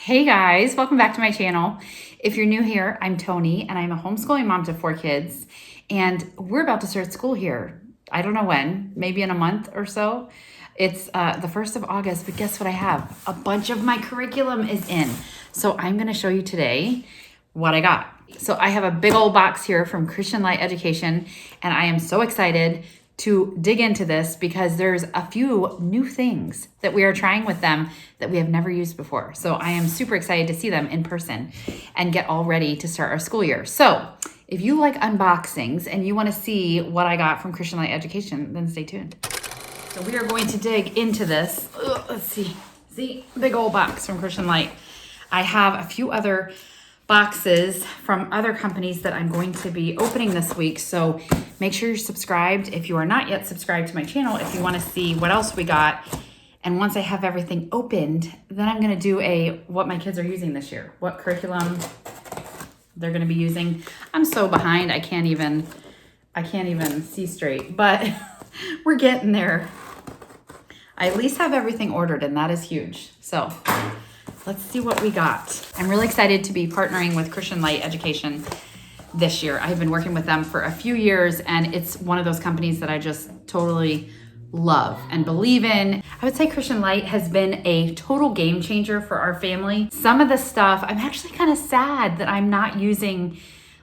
Hey guys, welcome back to my channel. If you're new here, I'm Toni and I'm a homeschooling mom to 4 kids and we're about to start school here. I don't know when, maybe in a month or so. It's the 1st of August, but guess what I have? A bunch of my curriculum is in. So I'm gonna show you today what I got. So I have a big old box here from Christian Light Education and I am so excited to dig into this because there's a few new things that we are trying with them that we have never used before. So I am super excited to see them in person and get all ready to start our school year. So if you like unboxings and you want to see what I got from Christian Light Education, then stay tuned. So we are going to dig into this. Let's see. See, big old box from Christian Light. I have a few other boxes from other companies that I'm going to be opening this week. So make sure you're subscribed if you are not yet subscribed to my channel, if you want to see what else we got. And once I have everything opened, then I'm going to do what my kids are using this year, what curriculum they're going to be using. I'm so behind. I can't even see straight, but we're getting there. I at least have everything ordered and that is huge. So let's see what we got. I'm really excited to be partnering with Christian Light Education this year. I've been working with them for a few years and it's one of those companies that I just totally love and believe in. I would say Christian Light has been a total game changer for our family. Some of the stuff, I'm actually kind of sad that I'm not using,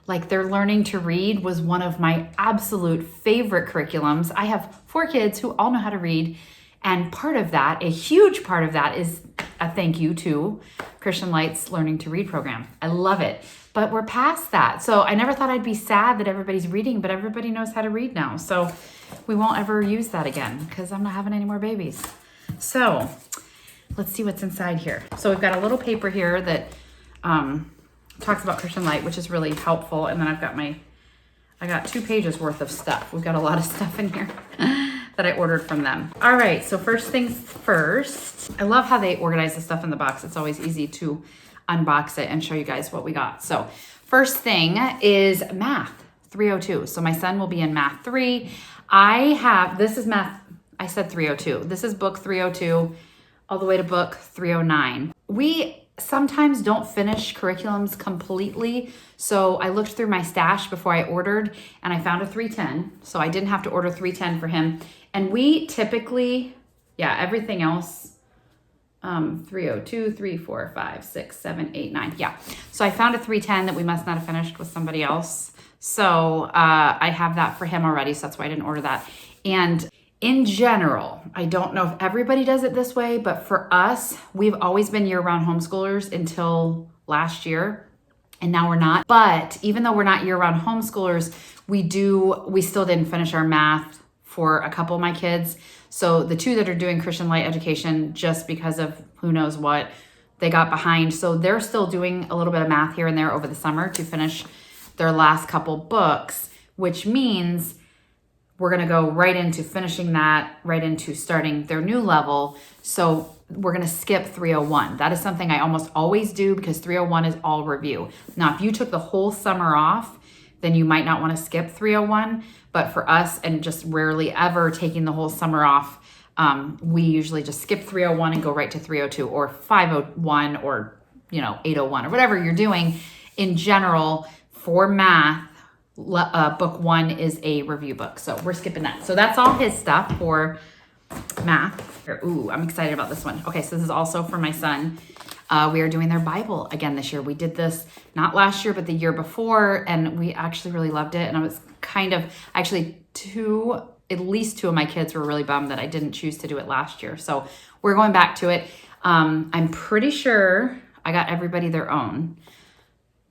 like their Learning to Read was one of my absolute favorite curriculums. I have 4 kids who all know how to read. And part of that, a huge part of that is a thank you to Christian Light's Learning to Read program. I love it, but we're past that. So I never thought I'd be sad that everybody's reading, but everybody knows how to read now. So we won't ever use that again because I'm not having any more babies. So let's see what's inside here. So we've got a little paper here that talks about Christian Light, which is really helpful. And then I got 2 pages worth of stuff. We've got a lot of stuff in here that I ordered from them. All right, so first things first. I love how they organize the stuff in the box. It's always easy to unbox it and show you guys what we got. So first thing is Math 302. So my son will be in Math 3. This is Math, I said 302. This is book 302 all the way to book 309. We sometimes don't finish curriculums completely. So I looked through my stash before I ordered and I found a 310. So I didn't have to order 310 for him. And we typically, everything else, 302, 3, 4, 5, 6, 7, 8, 9. Yeah. So I found a 310 that we must not have finished with somebody else. So I have that for him already. So that's why I didn't order that. And in general, I don't know if everybody does it this way, but for us, we've always been year-round homeschoolers until last year, and now we're not. But even though we're not year-round homeschoolers, we still didn't finish our math for a couple of my kids. So the 2 that are doing Christian Light Education, just because of who knows what, they got behind. So they're still doing a little bit of math here and there over the summer to finish their last couple books, which means we're going to go right into finishing that, right into starting their new level. So we're going to skip 301. That is something I almost always do because 301 is all review. Now, if you took the whole summer off, then you might not want to skip 301. But for us, and just rarely ever taking the whole summer off, we usually just skip 301 and go right to 302 or 501 or 801 or whatever you're doing. In general, for math, book 1 is a review book. So we're skipping that. So that's all his stuff for math. Ooh, I'm excited about this one. Okay, so this is also for my son. We are doing their Bible again this year. We did this not last year, but the year before, and we actually really loved it. And I was at least 2 of my kids were really bummed that I didn't choose to do it last year. So we're going back to it. I'm pretty sure I got everybody their own,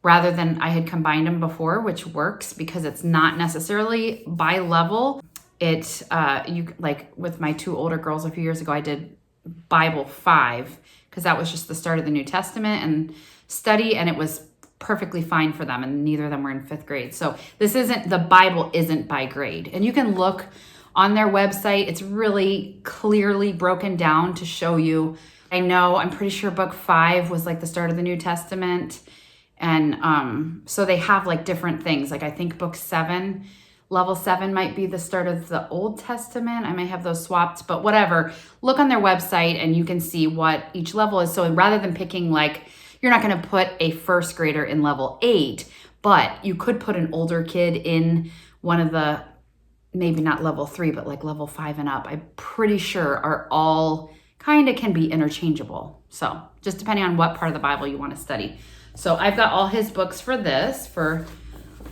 rather than I had combined them before, which works because it's not necessarily by level. With my 2 older girls a few years ago, I did Bible 5 because that was just the start of the New Testament and study, and it was perfectly fine for them, and neither of them were in 5th grade. So the Bible isn't by grade. And you can look on their website. It's really clearly broken down to show you. I'm pretty sure book 5 was like the start of the New Testament. And so they have like different things. Like I think book 7 Level 7 might be the start of the Old Testament. I may have those swapped, but whatever. Look on their website and you can see what each level is. So rather than picking like, you're not going to put a first grader in level 8, but you could put an older kid in one of the, maybe not level 3, but like level 5 and up. I'm pretty sure are all kind of can be interchangeable. So just depending on what part of the Bible you want to study. So I've got all his books for this, for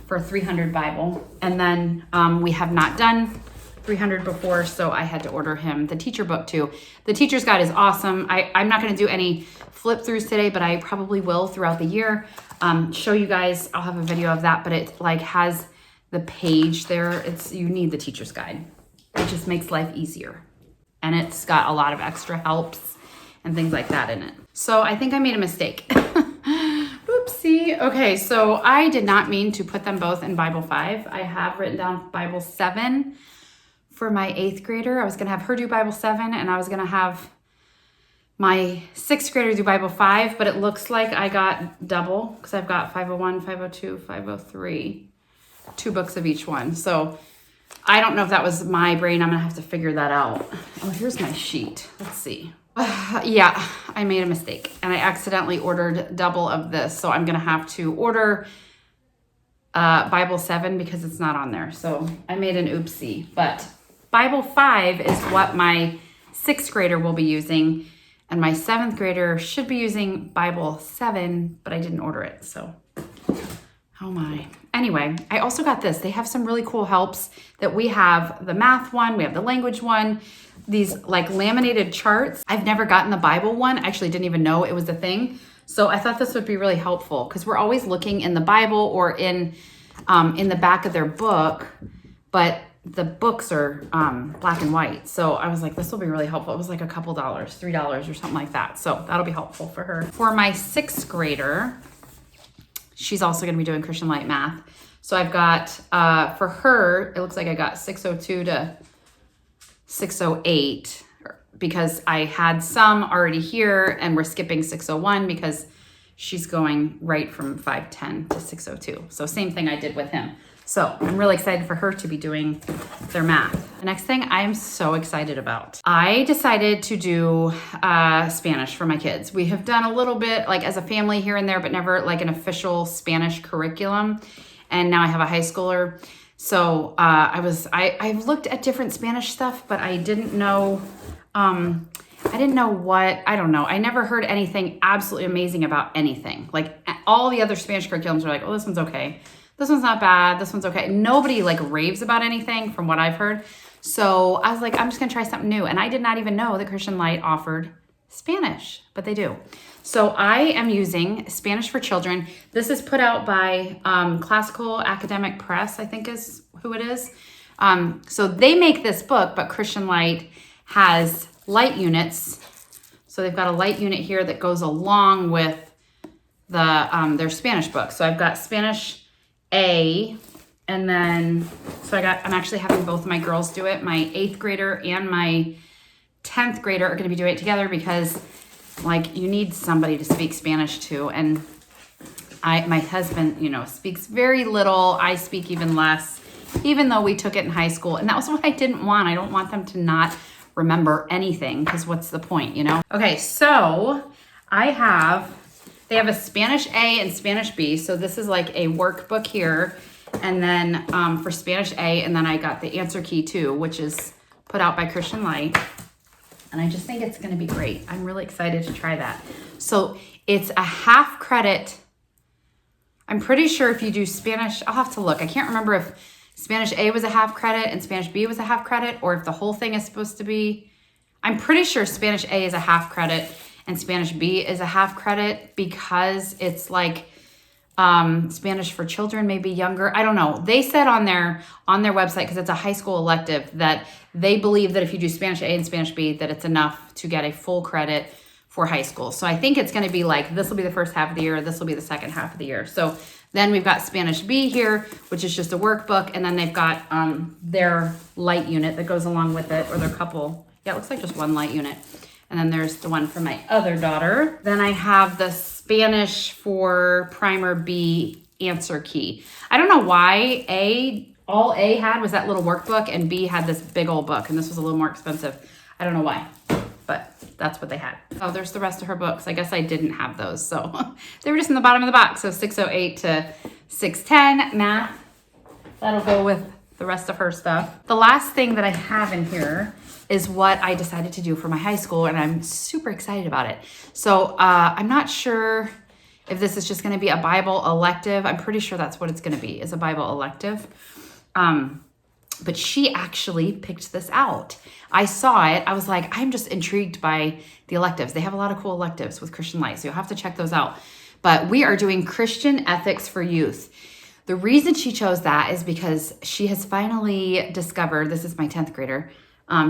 300 Bible. And then we have not done 300 before, so I had to order him the teacher book too. The teacher's guide is awesome. I'm not going to do any flip throughs today, but I probably will throughout the year. Show you guys, I'll have a video of that, but it like has the page there. You need the teacher's guide. It just makes life easier. And it's got a lot of extra helps and things like that in it. So I think I made a mistake. Oopsie. Okay, so I did not mean to put them both in Bible 5. I have written down Bible 7 for my 8th grader. I was going to have her do Bible 7, and I was going to have my 6th grader do Bible 5, but it looks like I got double because I've got 501, 502, 503, 2 books of each one. So I don't know if that was my brain. I'm going to have to figure that out. Oh, here's my sheet. Let's see. Yeah, I made a mistake and I accidentally ordered double of this. So I'm going to have to order Bible 7 because it's not on there. So I made an oopsie, but Bible 5 is what my 6th grader will be using. And my 7th grader should be using Bible 7, but I didn't order it. So, oh my. Anyway, I also got this. They have some really cool helps that we have the math one, we have the language one, these like laminated charts. I've never gotten the Bible one. I actually didn't even know it was a thing. So I thought this would be really helpful because we're always looking in the Bible or in the back of their book, but the books are black and white. So I was like, this will be really helpful. It was like a couple dollars, $3 or something like that. So that'll be helpful for her. For my 6th grader, she's also going to be doing Christian Light Math. So I've got, for her, it looks like I got 602 to 608 because I had some already here and we're skipping 601 because she's going right from 510 to 602. So same thing I did with him. So I'm really excited for her to be doing their math. The next thing I'm so excited about, I decided to do Spanish for my kids. We have done a little bit like as a family here and there, but never like an official Spanish curriculum. And now I have a high schooler. So I've looked at different Spanish stuff, but I didn't know, I don't know. I never heard anything absolutely amazing about anything. Like all the other Spanish curriculums are like, oh, this one's okay. This one's not bad. This one's okay. Nobody like raves about anything from what I've heard. So I was like, I'm just going to try something new. And I did not even know that Christian Light offered Spanish, but they do. So I am using Spanish for Children. This is put out by Classical Academic Press, I think is who it is. So they make this book, but Christian Light has light units. So they've got a light unit here that goes along with their Spanish book. So I've got Spanish A, and then, I'm actually having both of my girls do it. My 8th grader and my 10th grader are going to be doing it together because like you need somebody to speak Spanish to. And my husband, speaks very little. I speak even less, even though we took it in high school. And that was what I didn't want. I don't want them to not remember anything because what's the point, Okay, so they have a Spanish A and Spanish B. So this is like a workbook here. And then for Spanish A, and then I got the answer key too, which is put out by Christian Light. And I just think it's going to be great. I'm really excited to try that. So it's a half credit. I'm pretty sure if you do Spanish, I'll have to look. I can't remember if Spanish A was a half credit and Spanish B was a half credit, or if the whole thing is supposed to be. I'm pretty sure Spanish A is a half credit and Spanish B is a half credit because it's like Spanish for children, maybe younger. I don't know. They said on their website, because it's a high school elective, that they believe that if you do Spanish A and Spanish B, that it's enough to get a full credit for high school. So I think it's going to be like, this will be the first half of the year, this will be the second half of the year. So then we've got Spanish B here, which is just a workbook, and then they've got their light unit that goes along with it, or their couple. Yeah, it looks like just one light unit. And then there's the one for my other daughter. Then I have the Spanish for Primer B answer key. I don't know why A All A had was that little workbook, and B had this big old book, and this was a little more expensive. I don't know why, but that's what they had. Oh, there's the rest of her books. I guess I didn't have those, so they were just in the bottom of the box. So 608 to 610 math. That'll go with the rest of her stuff. The last thing that I have in here is what I decided to do for my high school, and I'm super excited about it. So I'm not sure if this is just going to be a Bible elective. I'm pretty sure that's what it's going to be, is a Bible elective. But she actually picked this out. I saw it. I was like, I'm just intrigued by the electives. They have a lot of cool electives with Christian Light, so you'll have to check those out. But we are doing Christian Ethics for Youth. The reason she chose that is because she has finally discovered, this is my 10th grader,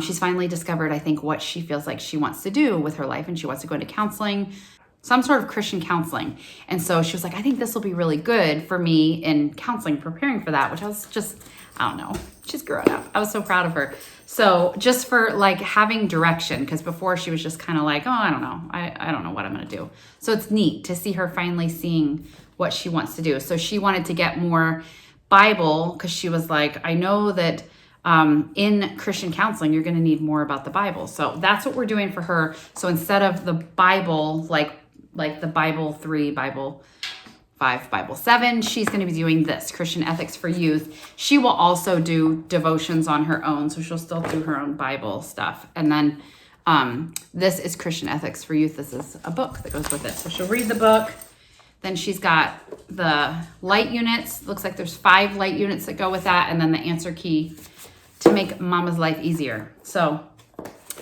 she's finally discovered, I think, what she feels like she wants to do with her life, and she wants to go into counseling, some sort of Christian counseling. And so she was like, I think this will be really good for me in counseling, preparing for that, which I was just, I don't know, she's grown up. I was so proud of her. So just for like having direction, because before she was just kind of like, oh, I don't know. I don't know what I'm going to do. So it's neat to see her finally seeing what she wants to do. So she wanted to get more Bible, because she was like, I know that in Christian counseling, you're going to need more about the Bible. So that's what we're doing for her. So instead of the Bible, like the Bible 3, Bible 5, Bible 7, she's going to be doing this, Christian Ethics for Youth. She will also do devotions on her own, so she'll still do her own Bible stuff. And then this is Christian Ethics for Youth. This is a book that goes with it. So she'll read the book. Then she's got the light units. Looks like there's 5 light units that go with that, and then the answer key to make mama's life easier. So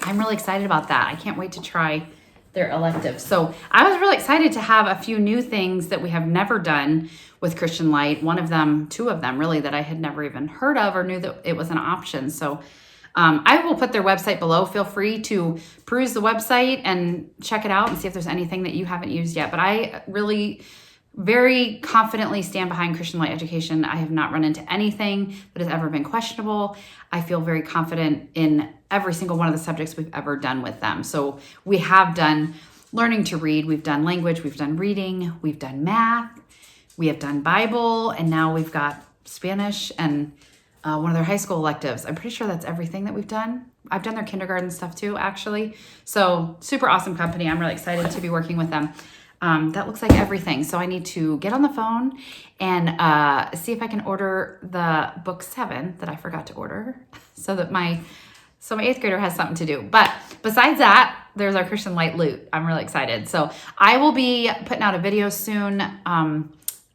I'm really excited about that. I can't wait to try their electives. So I was really excited to have a few new things that we have never done with Christian Light. One of them, 2 of them really, that I had never even heard of or knew that it was an option. So I will put their website below. Feel free to peruse the website and check it out and see if there's anything that you haven't used yet. But I really very confidently stand behind Christian Light education. I have not run into anything that has ever been questionable. I feel very confident in every single one of the subjects we've ever done with them. So we have done learning to read, we've done language, we've done reading, we've done math, we have done Bible, and now we've got Spanish and one of their high school electives. I'm pretty sure that's everything that we've done. I've done their kindergarten stuff too, actually. So super awesome company. I'm really excited to be working with them. That looks like everything. So I need to get on the phone and see if I can order the book 7 that I forgot to order so that my 8th grader has something to do. But besides that, there's our Christian Light loot. I'm really excited. So I will be putting out a video soon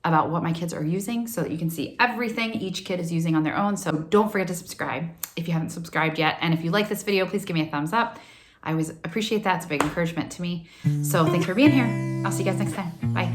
about what my kids are using so that you can see everything each kid is using on their own. So don't forget to subscribe if you haven't subscribed yet. And if you like this video, please give me a thumbs up. I always appreciate that. It's a big encouragement to me. So thanks for being here. I'll see you guys next time. Bye.